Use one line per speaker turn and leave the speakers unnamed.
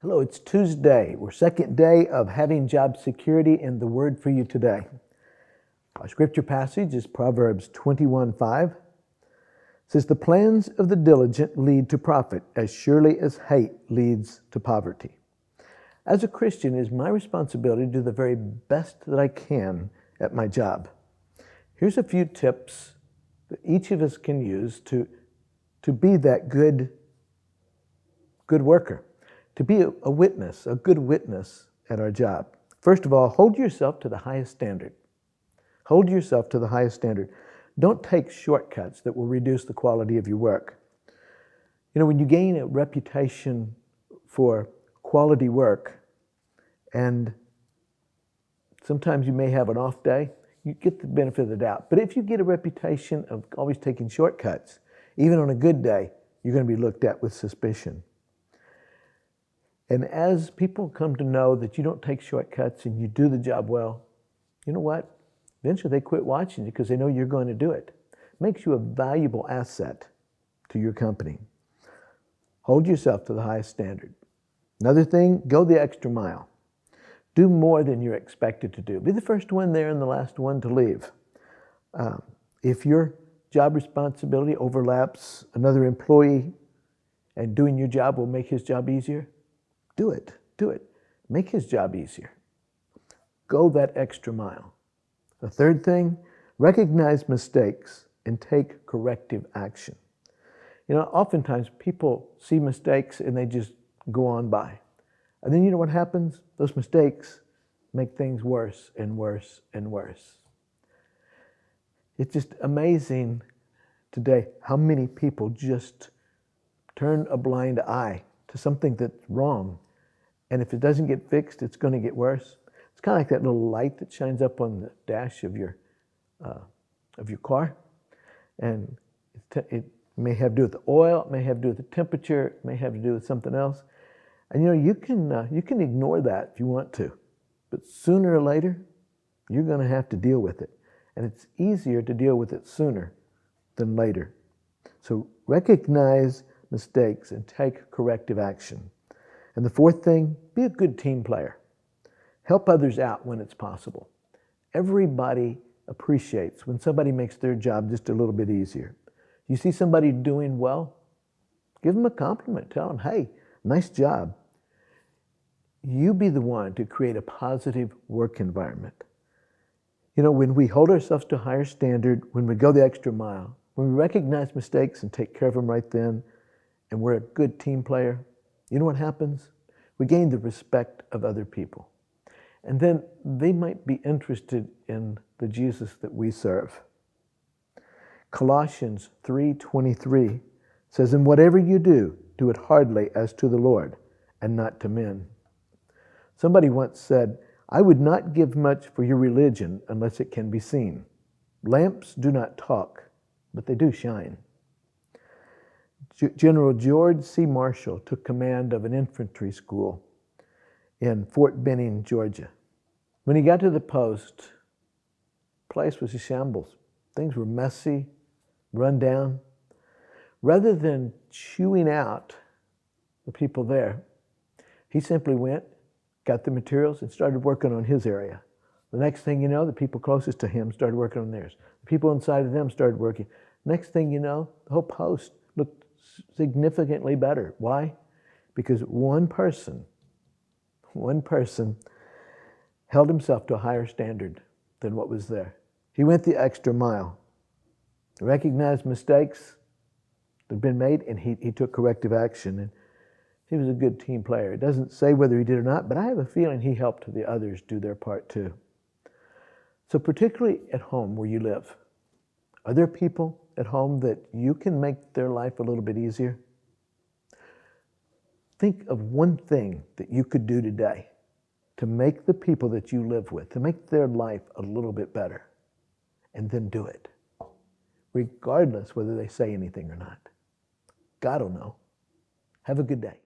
Hello, it's Tuesday. We're second day of having job security, and the word for you today. Our scripture passage is Proverbs 21:5. It says, "The plans of the diligent lead to profit, as surely as hate leads to poverty." As a Christian, it is my responsibility to do the very best that I can at my job. Here's a few tips that each of us can use to be that good worker. To be a witness, a good witness at our job. First of all, hold yourself to the highest standard. Hold yourself to the highest standard. Don't take shortcuts that will reduce the quality of your work. You know, when you gain a reputation for quality work, and sometimes you may have an off day, you get the benefit of the doubt. But if you get a reputation of always taking shortcuts, even on a good day, you're going to be looked at with suspicion. And as people come to know that you don't take shortcuts and you do the job well, you know what? Eventually they quit watching you because they know you're going to do it. It makes you a valuable asset to your company. Hold yourself to the highest standard. Another thing, go the extra mile. Do more than you're expected to do. Be the first one there and the last one to leave. If your job responsibility overlaps another employee and doing your job will make his job easier, do it. Do it. Make his job easier. Go that extra mile. The third thing, recognize mistakes and take corrective action. You know, oftentimes people see mistakes and they just go on by. And then you know what happens? Those mistakes make things worse and worse and worse. It's just amazing today how many people just turn a blind eye to something that's wrong. And if it doesn't get fixed, it's going to get worse. It's kind of like that little light that shines up on the dash of your car. And it may have to do with the oil, it may have to do with the temperature, it may have to do with something else. And you know, you can ignore that if you want to. But sooner or later, you're going to have to deal with it. And it's easier to deal with it sooner than later. So recognize mistakes and take corrective action. And the fourth thing, be a good team player. Help others out when it's possible. Everybody appreciates when somebody makes their job just a little bit easier. You see somebody doing well, give them a compliment. Tell them, hey, nice job. You be the one to create a positive work environment. You know, when we hold ourselves to a higher standard, when we go the extra mile, when we recognize mistakes and take care of them right then, and we're a good team player, you know what happens? We gain the respect of other people. And then they might be interested in the Jesus that we serve. Colossians 3:23 says, "And whatever you do, do it heartily as to the Lord and not to men." Somebody once said, "I would not give much for your religion unless it can be seen. Lamps do not talk, but they do shine." General George C. Marshall took command of an infantry school in Fort Benning, Georgia. When he got to the post, the place was a shambles. Things were messy, run down. Rather than chewing out the people there, he simply went, got the materials, and started working on his area. The next thing you know, the people closest to him started working on theirs. The people inside of them started working. Next thing you know, the whole post looked significantly better. Why? Because one person held himself to a higher standard than what was there. He went the extra mile, recognized mistakes that had been made, and he took corrective action. And he was a good team player. It doesn't say whether he did or not, but I have a feeling he helped the others do their part too. So particularly at home where you live, are there people at home that you can make their life a little bit easier? Think of one thing that you could do today to make the people that you live with, to make their life a little bit better, and then do it, regardless whether they say anything or not. God will know. Have a good day.